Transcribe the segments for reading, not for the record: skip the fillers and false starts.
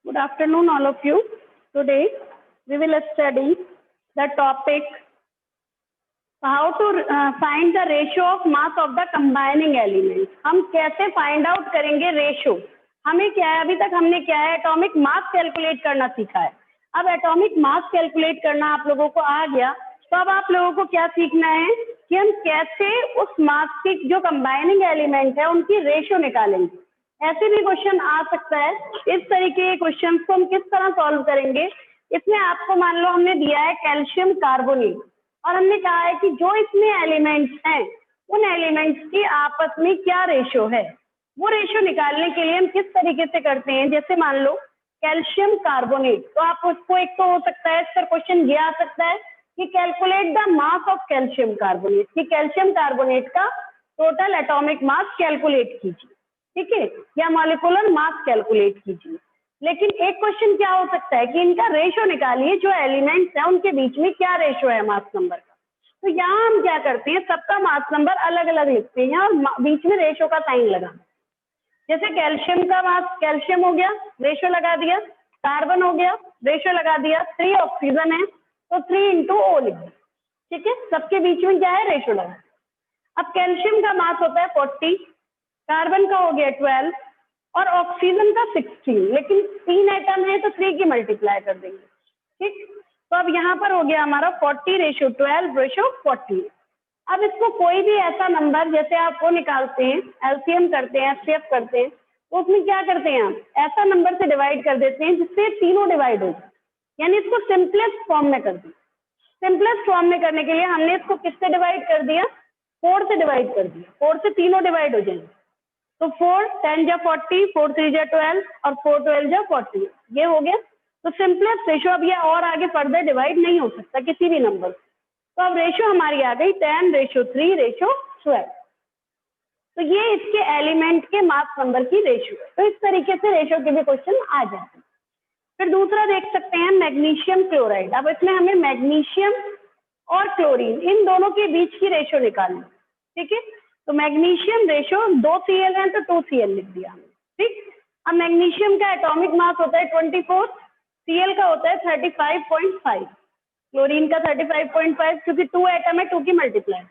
Good afternoon, all of you. Today, we will study the topic how to find the ratio of mass of the combining elements. हम कैसे find out करेंगे ratio? हमें क्या है, अभी तक हमने क्या है, एटॉमिक मास कैलकुलेट करना सीखा है. अब एटॉमिक मास कैलकुलेट करना आप लोगों को आ गया, तो अब आप लोगों को क्या सीखना है कि हम कैसे उस मास की जो कंबाइनिंग एलिमेंट है उनकी रेशियो निकालेंगे. ऐसे भी क्वेश्चन आ सकता है. इस तरीके के क्वेश्चन को हम किस तरह सॉल्व करेंगे? इसमें आपको मान लो हमने दिया है कैल्शियम कार्बोनेट और हमने कहा है कि जो इसमें एलिमेंट्स हैं उन एलिमेंट्स की आपस में क्या रेशियो है. वो रेशियो निकालने के लिए हम किस तरीके से करते हैं, जैसे मान लो कैल्शियम कार्बोनेट, तो आप उसको एक तो हो सकता है इस पर क्वेश्चन ये आ सकता है कि calculate the mass of calcium carbonate, कि कैल्शियम कार्बोनेट का टोटल एटॉमिक मास कैलकुलेट कीजिए, ठीक है, या मॉलिक्यूलर मास कैलकुलेट कीजिए. लेकिन एक क्वेश्चन क्या हो सकता है कि इनका रेशियो निकालिए, जो एलिमेंट्स हैं उनके बीच में क्या रेशियो है मास नंबर का. तो यहाँ हम क्या करते हैं, सबका मास नंबर अलग अलग लिखते हैं और बीच में रेशियो का साइन लगाते हैं. जैसे कैल्शियम का मास, कैल्शियम हो गया, रेशियो लगा दिया. कार्बन हो गया, रेशियो लगा दिया. 3 ऑक्सीजन है तो 3 × O लिख दिया, ठीक है. सबके बीच में क्या है, रेशियो लगा. अब कैल्शियम का मास होता है 40, कार्बन का हो गया 12 और ऑक्सीजन का 16, लेकिन 3 एटम है तो 3 की मल्टीप्लाई कर देंगे, ठीक. तो अब यहाँ पर हो गया हमारा 40:12:40. अब इसको कोई भी ऐसा नंबर, जैसे आप वो निकालते हैं एलसीएम करते हैं, एचसीएफ करते हैं, तो उसमें क्या करते हैं, आप ऐसा नंबर से डिवाइड कर देते हैं जिससे तीनों डिवाइड हो जाए, यानी इसको सिंपलेस्ट फॉर्म में कर दिया. सिंपलेस्ट फॉर्म में करने के लिए हमने इसको किससे डिवाइड कर दिया, 4 से डिवाइड कर दिया. 4 से तीनों डिवाइड हो जाएंगे. तो 4 10 जा 40, 4 3 जा 12 और 4 12 जा 40, ये हो गया. तो सिंपलेस्ट रेशियो. अब ये और आगे फर्दर डिवाइड नहीं हो सकता किसी भी नंबर से. तो अब रेशियो हमारी आ गई 10:3:12. तो ये इसके एलिमेंट के मास नंबर की रेशियो है. तो इस तरीके से रेशियो के भी क्वेश्चन आ जाते हैं. फिर दूसरा देख सकते हैं मैग्नीशियम क्लोराइड. अब इसमें हमें मैग्नीशियम और क्लोरीन इन दोनों के बीच की रेशियो निकालनी, ठीक है. तो मैग्नीशियम रेशियो 2 Cl है तो 2 Cl लिख दिया हमने, ठीक. अब मैग्नीशियम का एटॉमिक मास होता है 24, Cl का होता है 35.5, क्लोरीन का 35.5, क्योंकि 2 एटम है 2 की मल्टीप्लाई.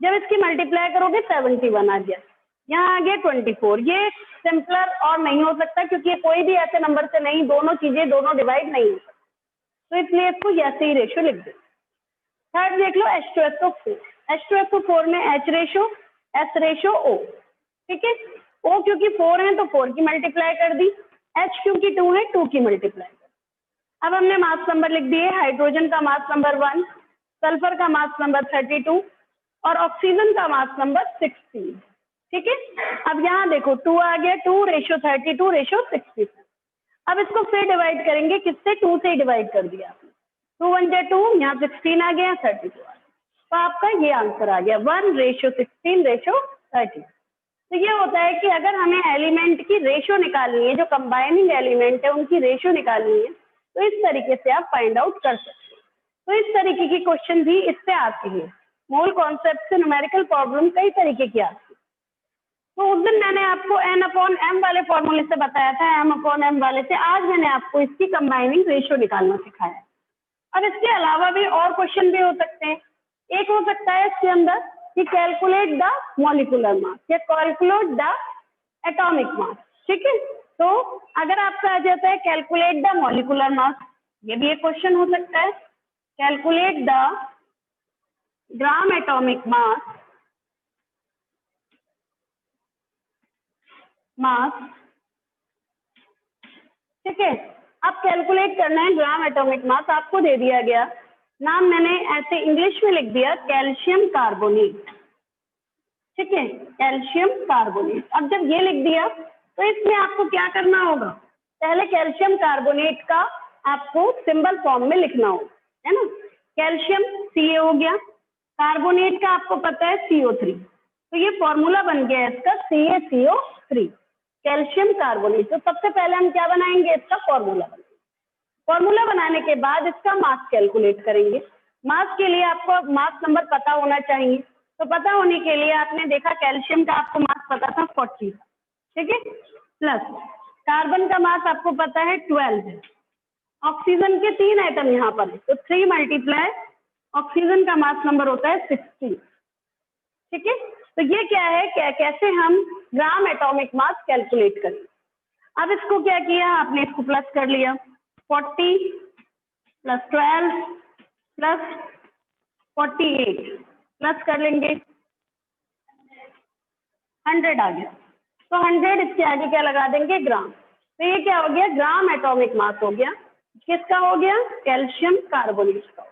जब इसकी मल्टीप्लाई करोगे 71 आ गया, यहाँ आ गया 24. ये सिंपलर और नहीं हो सकता क्योंकि कोई भी ऐसे नंबर से नहीं, दोनों चीजें दोनों डिवाइड नहीं हो सकती, तो इसलिए इसको ऐसे ही रेशियो लिख दे. थर्ड देख लो H2SO4. H2SO4 में H ratio, S ratio, O, ठीक है. O क्योंकि 4 है तो 4 की मल्टीप्लाई कर दी, H क्योंकि 2 है 2 की मल्टीप्लाई कर दी. अब हमने मास नंबर लिख दिए. हाइड्रोजन का मास नंबर 1, सल्फर का मास नंबर 32 और ऑक्सीजन का मास नंबर 16, ठीक है. अब यहाँ देखो 2 आ गया, 2:32:67. अब इसको फिर डिवाइड करेंगे, किससे, 2 से डिवाइड कर दिया आपने. 2 1 जा 2, यहाँ 16 आ गया, 32 आ गया. तो आपका ये आंसर आ गया 1:16:30. तो ये होता है कि अगर हमें एलिमेंट की रेशियो निकालनी है, जो कंबाइनिंग एलिमेंट है उनकी रेशियो निकालनी है, तो इस तरीके से आप फाइंड आउट कर सकते हैं. तो इस तरीके की क्वेश्चन भी इससे आती है. मोल कॉन्सेप्ट से न्यूमेरिकल प्रॉब्लम कई तरीके की आती है. तो उस दिन मैंने आपको N/M वाले फॉर्मूले से बताया था, M/M वाले से. आज मैंने आपको इसकी कंबाइनिंग रेशियो निकालना सिखाया. अब इसके अलावा भी और क्वेश्चन भी हो सकते हैं. एक हो सकता है इसके अंदर कि कैलकुलेट द मॉलिक्यूलर मास या कैलकुलेट द एटॉमिक मास, ठीक है. तो अगर आपका आ जाता है कैलकुलेट द मॉलिक्यूलर मास, ये भी एक क्वेश्चन हो सकता है. Calculate the gram atomic mass, ठीक है. अब कैलकुलेट करना है ग्राम एटॉमिक मास. आपको दे दिया गया नाम, मैंने ऐसे इंग्लिश में लिख दिया कैल्शियम कार्बोनेट, ठीक है, कैल्शियम कार्बोनेट. अब जब ये लिख दिया तो इसमें आपको क्या करना होगा, पहले कैल्शियम कार्बोनेट का आपको सिंबल फॉर्म में लिखना होगा, है ना. कैल्शियम Ca हो गया, कार्बोनेट का आपको पता है CO3, तो ये फॉर्मूला बन गया इसका CaCO3, कैल्शियम कार्बोनेट. तो सबसे पहले हम क्या बनाएंगे, इसका फॉर्मूला बनाएंगे. फॉर्मूला बनाने के बाद इसका मास कैलकुलेट करेंगे. मास के लिए आपको मास नंबर पता होना चाहिए. तो पता होने के लिए आपने देखा कैल्शियम का आपको मास पता था 40, ठीक है, प्लस कार्बन का मास आपको पता है 12 है, ऑक्सीजन के 3 एटम यहाँ पर है, तो 3 मल्टीप्लाई ऑक्सीजन का मास नंबर होता है 16। ठीक है, तो ये क्या है, कैसे हम ग्राम एटॉमिक मास कैलकुलेट करें। अब इसको क्या किया आपने, इसको प्लस कर लिया, 40 प्लस 12 प्लस 48 प्लस कर लेंगे 100 आ गया, तो 100 इसके आगे क्या लगा देंगे, ग्राम। तो ये क्या हो गया, ग्राम एटॉमिक मास हो गया। किसका हो गया, कैल्शियम कार्बोनेट का।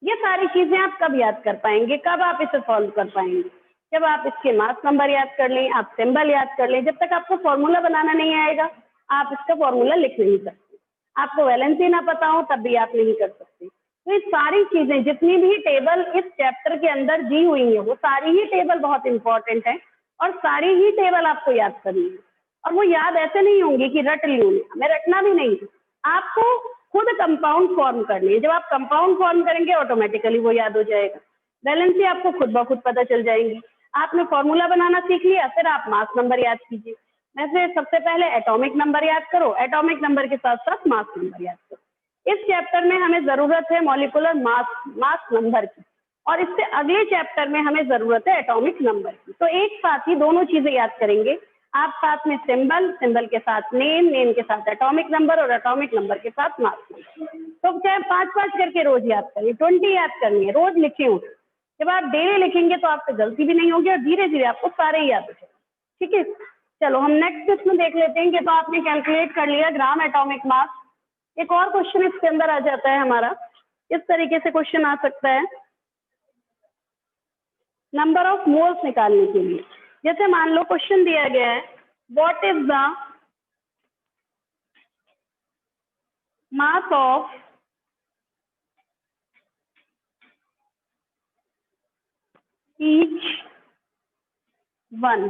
ये सारी चीजें आप कब याद कर पाएंगे, कब आप इसे सॉल्व कर पाएंगे, जब आप इसके मास नंबर याद कर लें, आप सिंबल याद कर लें। जब तक आपको फॉर्मूला बनाना नहीं आएगा आप इसका फॉर्मूला लिख नहीं सकते, आपको वैलेंसी ना पता हो तब भी आप नहीं कर सकते। तो ये सारी चीजें, जितनी भी टेबल इस चैप्टर के अंदर दी हुई है, वो सारी ही टेबल बहुत इंपॉर्टेंट है और सारी ही टेबल आपको याद करनी है। और वो याद ऐसे नहीं होंगी कि रट ली होंगी, हमें रटना भी नहीं, आपको खुद कंपाउंड फॉर्म करनी है। जब आप कंपाउंड फॉर्म करेंगे ऑटोमेटिकली वो याद हो जाएगा, वैलेंसी आपको खुद ब खुद पता चल जाएंगी। आपने फॉर्मूला बनाना सीख लिया, फिर आप मास नंबर याद कीजिए। वैसे सबसे पहले एटॉमिक नंबर याद करो, एटॉमिक नंबर के साथ साथ मास नंबर याद करो। इस चैप्टर में हमें जरूरत है मॉलिक्यूलर मास नंबर की, और इससे अगले चैप्टर में हमें जरूरत है एटॉमिक नंबर की। तो एक साथ ही दोनों चीजें याद करेंगे आप, साथ में सिंबल, सिंबल के साथ नेम, नेम के साथ एटॉमिक नंबर और एटॉमिक नंबर के साथ मास नंबर। तो चाहे 5-5 करके रोज याद करिए, 20 याद करनी है, रोज लिखे हो। जब आप डेली लिखेंगे तो आपसे गलती भी नहीं होगी और धीरे धीरे आपको सारे ही याद हो जाएंगे। ठीक है, चलो हम नेक्स्ट इसमें देख लेते हैं कि तो आपने कैलकुलेट कर लिया ग्राम एटॉमिक मास। एक और क्वेश्चन इसके अंदर आ जाता है हमारा, इस तरीके से क्वेश्चन आ सकता है नंबर ऑफ मोल्स निकालने के लिए। जैसे मान लो क्वेश्चन दिया गया है, what is the mass of each one.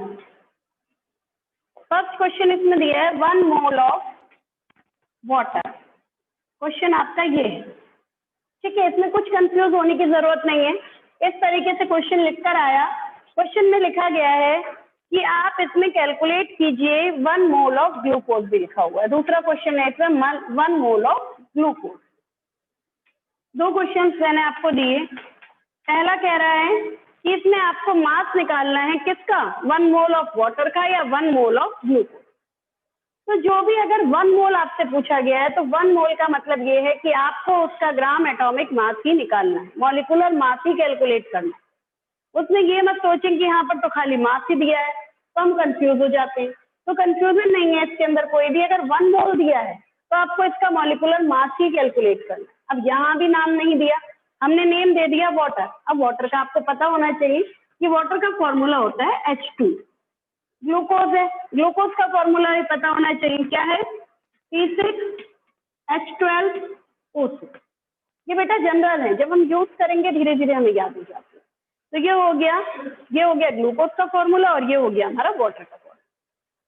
First question इसमें दिया है 1 मोल ऑफ वाटर। क्वेश्चन आपका ये है, ठीक है, इसमें कुछ कंफ्यूज होने की जरूरत नहीं है। इस तरीके से क्वेश्चन लिखकर आया, क्वेश्चन में लिखा गया है कि आप इसमें कैलकुलेट कीजिए 1 मोल ऑफ ग्लूकोज भी लिखा हुआ है। दूसरा क्वेश्चन है इसमें 1 मोल ऑफ ग्लूकोज। दो क्वेश्चन मैंने आपको दिए, पहला कह रहा है कि इसमें आपको मास निकालना है किसका, 1 मोल ऑफ वाटर का या 1 मोल ऑफ ग्लूकोज। तो जो भी अगर 1 मोल आपसे पूछा गया है तो 1 मोल का मतलब ये है कि आपको उसका ग्राम एटॉमिक मास ही निकालना है, मॉलिक्यूलर मास ही कैलकुलेट करना है। उसमें ये मत सोचें कि यहाँ पर तो खाली मास ही दिया है तो हम कंफ्यूज हो जाते हैं, तो कंफ्यूजन नहीं है इसके अंदर कोई भी। अगर 1 मोल दिया है तो आपको इसका मॉलिक्यूलर मास ही कैलकुलेट करना है। अब यहाँ भी नाम नहीं दिया, हमने नेम दे दिया वाटर। अब वाटर का आपको पता होना चाहिए कि वाटर का फॉर्मूला होता है H2। ग्लूकोज है, ग्लूकोज का फॉर्मूला भी पता होना चाहिए, क्या है, C6H12O6। ये बेटा जनरल है, जब हम यूज करेंगे धीरे धीरे हमें याद हो जाता है। तो ये हो गया ग्लूकोज का फॉर्मूला और ये हो गया हमारा वाटर का फॉर्मूला।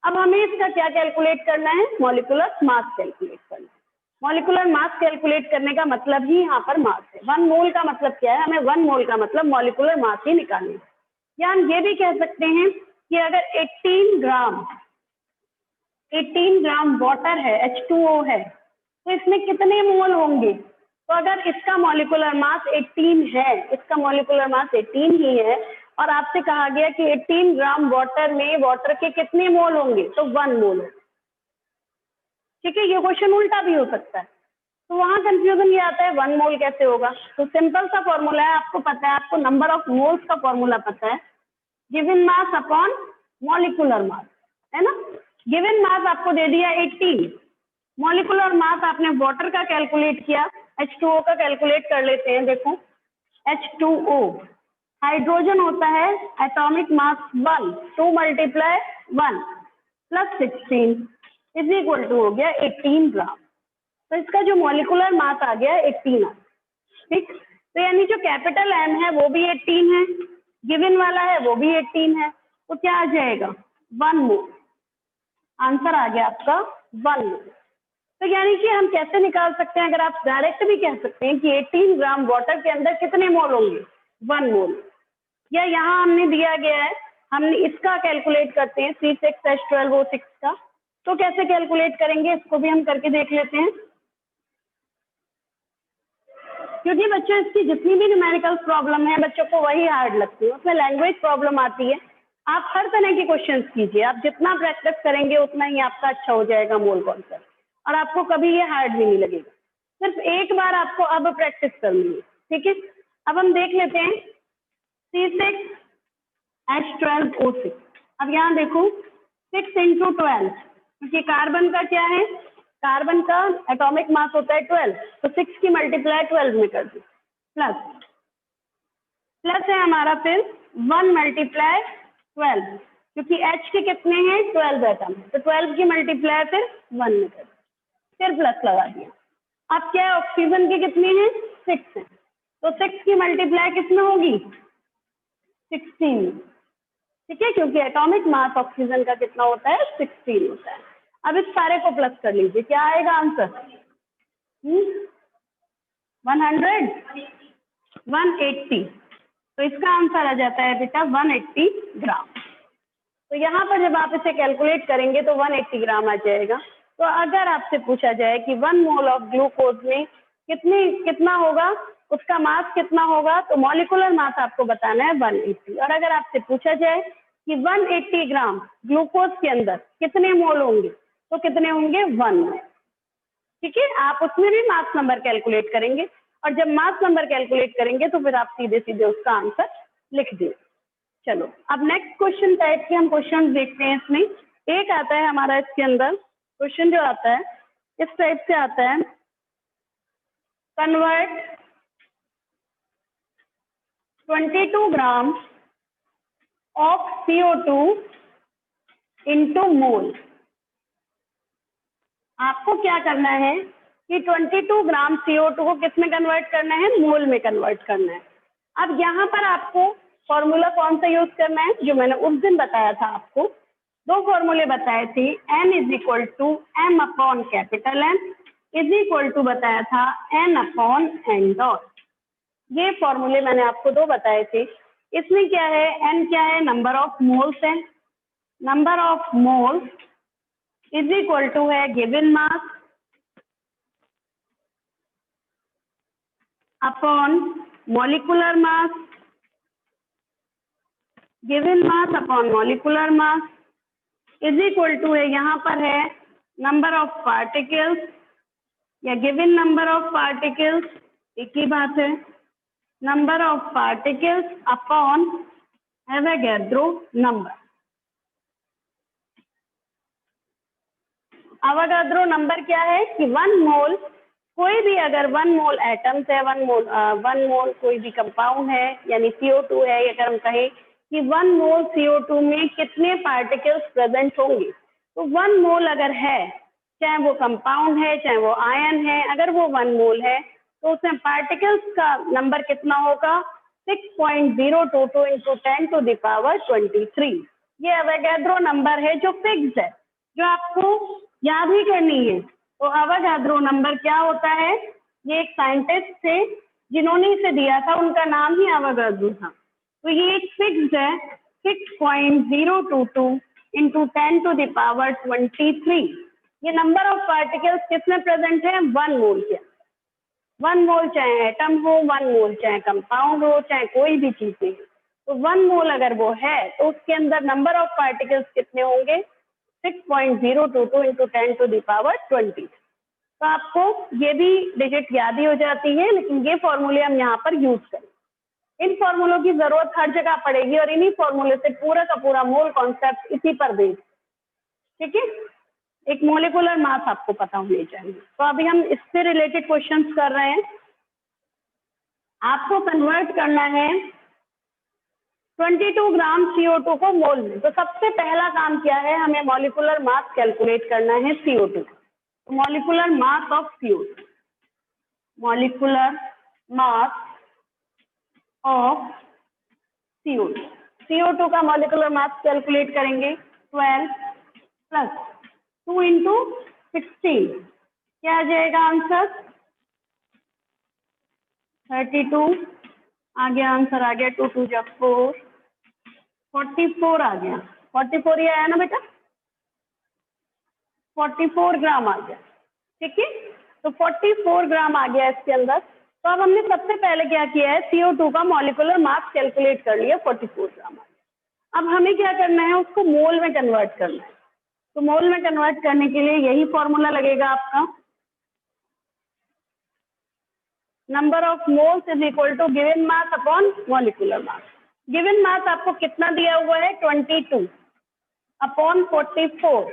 अब हमें इसका क्या कैलकुलेट करना है, मॉलिक्यूलर मास कैलकुलेट करना है। मॉलिक्यूलर मास कैलकुलेट करने का मतलब ही यहाँ पर मास है। 1 मोल का मतलब क्या है, हमें 1 मोल का मतलब मॉलिक्यूलर मास ही निकालना है। या हम ये भी कह सकते हैं कि अगर 18 ग्राम वाटर है, H2O है, तो इसमें कितने मोल होंगे। तो अगर इसका मॉलिक्यूलर मास 18 है, इसका मॉलिक्यूलर मास 18 ही है और आपसे कहा गया कि 18 ग्राम वाटर में वाटर के कितने मोल होंगे, तो 1 मोल। ठीक है, ये क्वेश्चन उल्टा भी हो सकता है, तो वहां कंफ्यूजन ये आता है 1 मोल कैसे होगा। तो सिंपल सा फॉर्मूला है, आपको पता है, आपको नंबर ऑफ मोल्स का फॉर्मूला पता है, गिवन मास अपॉन मॉलिक्यूलर मास, है ना। गिवन मास आपको दे दिया 18, मॉलिक्यूलर मास आपने वाटर का कैलकुलेट किया, H2O का कैलकुलेट कर लेते हैं। देखो H2O हाइड्रोजन होता है, atomic mass 1, 2 multiply 1 plus 16 is equal to हो गया 18 ग्राम। तो इसका जो मॉलिक्यूलर मास आ गया 18 आ, ठीक। तो यानी जो कैपिटल M है वो भी 18 है, गिवन वाला है वो भी 18 है, तो क्या आ जाएगा 1 मोल। आंसर आ गया आपका 1 मोल। तो यानी कि हम कैसे निकाल सकते हैं, अगर आप डायरेक्ट भी कह सकते हैं कि 18 ग्राम वाटर के अंदर कितने मोल होंगे, 1 मोल। या यहाँ हमने दिया गया है, हमने इसका कैलकुलेट करते हैं C6H12O6 का, तो कैसे कैलकुलेट करेंगे, इसको भी हम करके देख लेते हैं। क्योंकि बच्चों इसकी जितनी भी न्यूमेरिकल प्रॉब्लम है बच्चों को वही हार्ड लगती है, उसमें लैंग्वेज प्रॉब्लम आती है। आप हर तरह के क्वेश्चंस कीजिए, आप जितना प्रैक्टिस करेंगे उतना ही आपका अच्छा हो जाएगा मोल कॉन्सेप्ट, और आपको कभी ये हार्ड भी नहीं लगेगा। सिर्फ एक बार आपको अब प्रैक्टिस करनी है, ठीक है। अब हम देख लेते हैं C6H12O6। अब यहाँ देखो 6 × 12, क्योंकि कार्बन का क्या है, कार्बन का एटॉमिक मास होता है 12, तो 6 की मल्टीप्लाई 12 में कर दी, प्लस है हमारा फिर 1 × 12, क्योंकि H के कितने हैं 12 एटम, तो 12 की मल्टीप्लाई फिर 1 में कर दी, फिर प्लस लगा दिया। अब क्या है, ऑक्सीजन की कितनी है 6 है, तो 6 की मल्टीप्लाई किसमें होगी 16, ठीक है, क्योंकि एटॉमिक मास ऑक्सीजन का कितना होता है 16 होता है। अब इस सारे को प्लस कर लीजिए, क्या आएगा आंसर 180, तो इसका आंसर आ जाता है बेटा 180 ग्राम। तो यहाँ पर जब आप इसे कैलकुलेट करेंगे तो 180 ग्राम आ जाएगा। तो अगर आपसे पूछा जाए कि 1 मोल ऑफ ग्लूकोज में कितना होगा, उसका मास कितना होगा, तो मॉलिक्यूलर मास आपको बताना है 180। और अगर आपसे पूछा जाए कि 180 ग्राम ग्लूकोज के अंदर कितने मोल होंगे, तो कितने होंगे 1 मोल, ठीक है। आप उसमें भी मास नंबर कैलकुलेट करेंगे, और जब मास नंबर कैलकुलेट करेंगे तो फिर आप सीधे सीधे उसका आंसर लिख देंगे। चलो अब नेक्स्ट क्वेश्चन टाइप के हम क्वेश्चन देखते हैं। इसमें एक आता है हमारा, इसके अंदर क्वेश्चन जो आता है इस टाइप से आता है, convert 22 gram of CO2 into मोल। आपको क्या करना है कि 22 ग्राम CO2 को किस में कन्वर्ट करना है, मोल में कन्वर्ट करना है। अब यहाँ पर आपको फॉर्मूला कौन सा यूज करना है, जो मैंने उस दिन बताया था आपको, दो फॉर्मूले बताए थे, N = M/N is equal to बताया था N/N डॉट। ये फॉर्मूले मैंने आपको दो बताए थे। इसमें क्या है, N क्या है, नंबर ऑफ मोल्स है, number of moles is equal to है given mass upon molecular mass, given mass upon molecular mass is equal to है, यहाँ पर है नंबर ऑफ पार्टिकल्स या गिवन नंबर ऑफ पार्टिकल्स, एक ही बात है, number of particles upon Avogadro number. Avogadro number क्या है कि 1 मोल, कोई भी अगर 1 मोल एटम्स है, 1 मोल कोई भी कंपाउंड है यानी CO2 है, अगर हम कहें कि 1 मोल CO2 में कितने पार्टिकल्स प्रेजेंट होंगे, तो 1 मोल अगर है, चाहे वो कंपाउंड है चाहे वो आयन है, अगर वो 1 मोल है तो उसमें पार्टिकल्स का नंबर कितना होगा 6.022 × 10⁻23। ये एवोगैड्रो नंबर है जो फिक्स्ड है, जो आपको याद ही करनी है। तो एवोगैड्रो नंबर क्या होता है, ये एक साइंटिस्ट थे जिन्होंने इसे दिया था, उनका नाम ही एवोगैड्रो था। तो ये एक फिक्स्ड है 6.022 × 10⁻23। ये नंबर ऑफ पार्टिकल्स किसमें प्रेजेंट है, 1 मोल के। 1 मोल चाहे एटम हो, 1 मोल चाहे कंपाउंड हो, चाहे कोई भी चीज हो, तो 1 मोल अगर वो है तो उसके अंदर नंबर ऑफ पार्टिकल्स कितने होंगे 6.022 × 10⁻20। तो आपको ये भी डिजिट याद ही हो जाती है, लेकिन ये फॉर्मूले हम यहाँ पर यूज करें। इन फॉर्मूलों की जरूरत हर जगह पड़ेगी, और इन्हीं फॉर्मूले से पूरा का पूरा मोल कॉन्सेप्ट इसी पर बेस्ड, ठीक है। एक मोलिकुलर मास आपको पता होनी चाहिए। तो अभी हम इससे रिलेटेड क्वेश्चंस कर रहे हैं। आपको कन्वर्ट करना है 22 ग्राम CO2 को मोल में। तो सबसे पहला काम क्या है, हमें मॉलिक्यूलर मास कैलकुलेट करना है CO2। तो molecular mass of CO2, molecular mass of CO2, CO2 का मॉलिक्यूलर मास कैलकुलेट करेंगे 12 + 2 × 16, क्या आ जाएगा आंसर 32। आ गया आंसर, आ गया 2 × 2 = 4, 44 आ गया। 44 ये आया ना बेटा, 44 ग्राम आ गया। ठीक है, तो 44 ग्राम आ गया इसके अंदर। तो अब हमने सबसे पहले क्या किया है, CO2 का मॉलिक्यूलर मास कैलकुलेट कर लिया, 44 ग्राम आ गया। अब हमें क्या करना है, उसको मोल में कन्वर्ट करना है। तो मोल में कन्वर्ट करने के लिए यही फॉर्मूला लगेगा आपका, number of moles is equal to given mass upon molecular mass. Given mass आपको कितना दिया हुआ है, 22 अपॉन 44,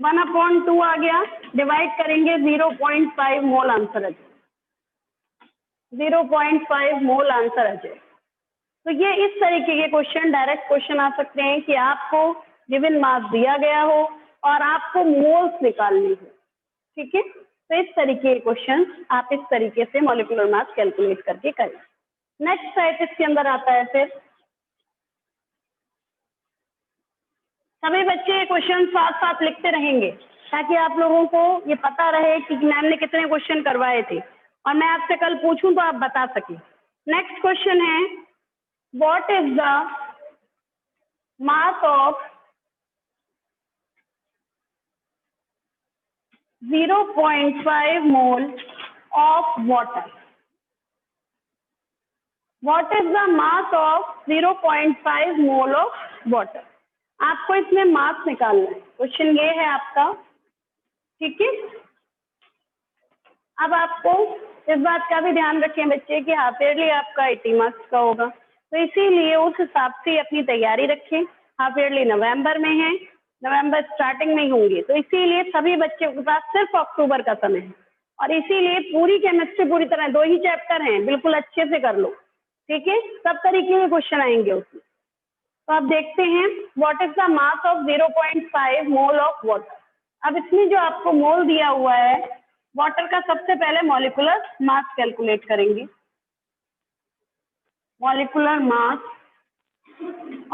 1/2 आ गया, डिवाइड करेंगे 0.5 मोल आंसर आ जाए, 0.5 मोल आंसर आ जाए। तो ये इस तरीके के क्वेश्चन, डायरेक्ट क्वेश्चन आ सकते हैं कि आपको गिवन मास दिया गया हो और आपको मोल्स निकालनी हो। ठीक है, तो इस तरीके के क्वेश्चन आप इस तरीके से मॉलिक्यूलर मास कैलकुलेट करके करें। नेक्स्ट टाइप इसके अंदर आता है, फिर सभी बच्चे क्वेश्चन साथ साथ लिखते रहेंगे ताकि आप लोगों को ये पता रहे कि मैम ने कितने क्वेश्चन करवाए थे और मैं आपसे कल पूछूं तो आप बता सकें। नेक्स्ट क्वेश्चन है, what is the mass of 0.5 mole of water. What is the mass of 0.5 mole of water. आपको इसमें मास निकालना है, क्वेश्चन ये है आपका। ठीक है, अब आपको इस बात का भी ध्यान रखें बच्चे कि हाफ ईयरली आपका 80 मार्क्स का होगा, तो इसीलिए उस हिसाब से अपनी तैयारी रखें। हाफ ईयरली नवंबर में है, नवंबर स्टार्टिंग में ही होंगे, तो इसीलिए सभी बच्चों के पास सिर्फ अक्टूबर का समय है और इसीलिए पूरी केमिस्ट्री पूरी तरह 2 ही चैप्टर हैं, बिल्कुल अच्छे से कर लो। ठीक है, सब तरीके के क्वेश्चन आएंगे उसमें। तो आप देखते हैं, what is the mass of 0.5 mole of water. अब इसमें जो आपको मोल दिया हुआ है वाटर का, सबसे पहले मॉलिक्यूलर मास कैलकुलेट करेंगे। मॉलिक्यूलर मास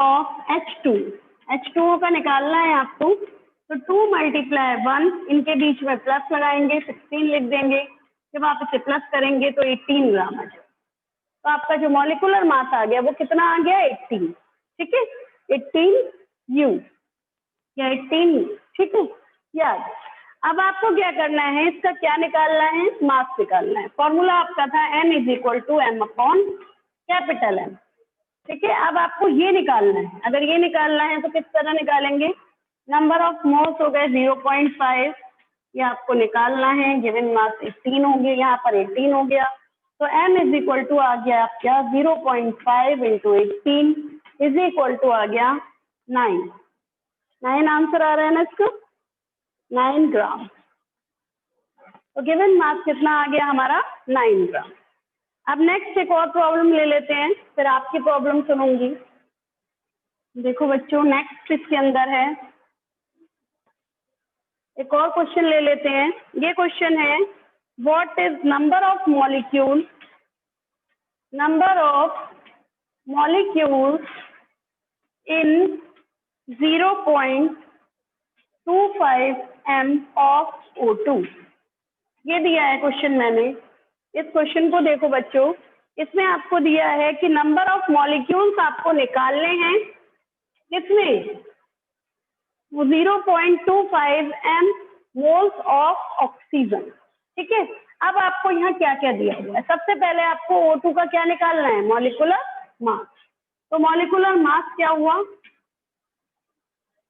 ऑफ H2O का निकालना है आपको, तो 2 × 1, इनके बीच में प्लस लगाएंगे, 16 लिख देंगे। जब आप इसे प्लस करेंगे तो 18 ग्राम आ जाए। तो आपका जो मॉलिक्यूलर मास आ गया वो कितना आ गया, 18। ठीक है, 18 U या 18। ठीक है, याद। अब आपको क्या करना है, इसका क्या निकालना है, मास निकालना है। फॉर्मूला आपका था M = M/M। ठीक है, अब आपको ये निकालना है। अगर ये निकालना है तो किस तरह निकालेंगे, नंबर ऑफ मोल्स हो गए 0.5, ये आपको निकालना है। गिवन मास 18 हो गया, यहाँ पर 18 हो गया, तो M = आ गया आपका 0.5 × 18 = आ गया 9 आंसर आ रहा है ना इसका, 9 ग्राम। तो गिवन मास कितना आ गया हमारा, 9 ग्राम। अब नेक्स्ट एक और प्रॉब्लम ले लेते हैं, फिर आपकी प्रॉब्लम सुनूंगी। देखो बच्चों, नेक्स्ट इसके अंदर है, एक और क्वेश्चन ले लेते हैं। ये क्वेश्चन है, what is number of molecules in 0.25 m of O2। ये दिया है क्वेश्चन मैंने। इस क्वेश्चन को देखो बच्चों, इसमें आपको दिया है कि नंबर ऑफ मॉलिक्यूल्स आपको निकालने हैं किसमें, 0.25 m मोल्स ऑफ ऑक्सीजन। ठीक है, अब आपको यहाँ क्या क्या दिया हुआ है, सबसे पहले आपको O2 का क्या निकालना है, मॉलिक्यूलर मास। तो मॉलिक्यूलर मास क्या हुआ,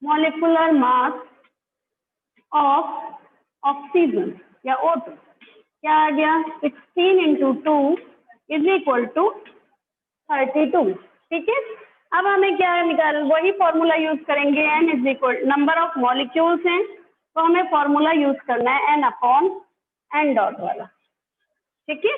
मॉलिक्यूलर मास ऑफ ऑक्सीजन या O2 क्या आ गया, 16 × 2 = 32। ठीक है, अब हमें क्या निकाल, वही फॉर्मूला यूज करेंगे। N नंबर ऑफ मॉलिक्यूल्स हैं तो हमें फॉर्मूला यूज करना है N/N वाला। ठीक है,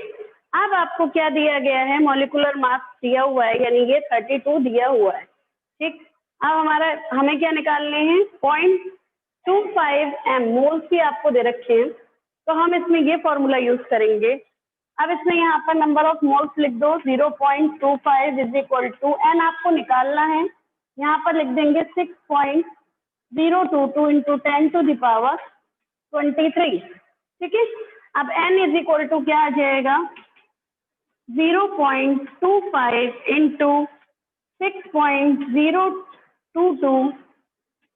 अब आपको क्या दिया गया है, मॉलिक्यूलर मास दिया हुआ है, यानी ये 32 दिया हुआ है। ठीक, अब हमें क्या निकालने हैं, 0.25 m मोल्स भी आपको दे रखे हैं, तो हम इसमें ये फॉर्मूला यूज करेंगे। अब इसमें यहाँ पर नंबर ऑफ मोल्स लिख दो, 0.25 = n आपको निकालना है, यहाँ पर लिख देंगे 6.022 × 10⁻23। ठीक है, अब n = क्या आ जाएगा, 0.25 × 6.022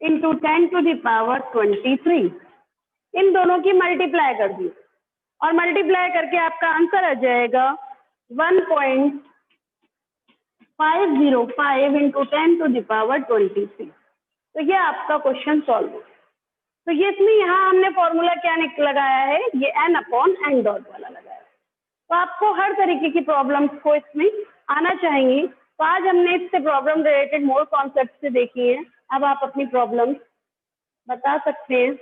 इंटू 10⁻23। इन दोनों की मल्टीप्लाई कर दी और मल्टीप्लाई करके आपका आंसर आ जाएगा 1.505 इंटू 10⁻23। तो ये आपका क्वेश्चन सॉल्व हो। तो ये इसमें यहाँ हमने फॉर्मूला क्या लगाया है, ये n/n डॉट वाला लगाया है। तो आपको हर तरीके की प्रॉब्लम्स को इसमें आना चाहिए। तो आज हमने इससे प्रॉब्लम रिलेटेड मोर कॉन्सेप्ट से देखी है। अब आप अपनी प्रॉब्लम बता सकते हैं।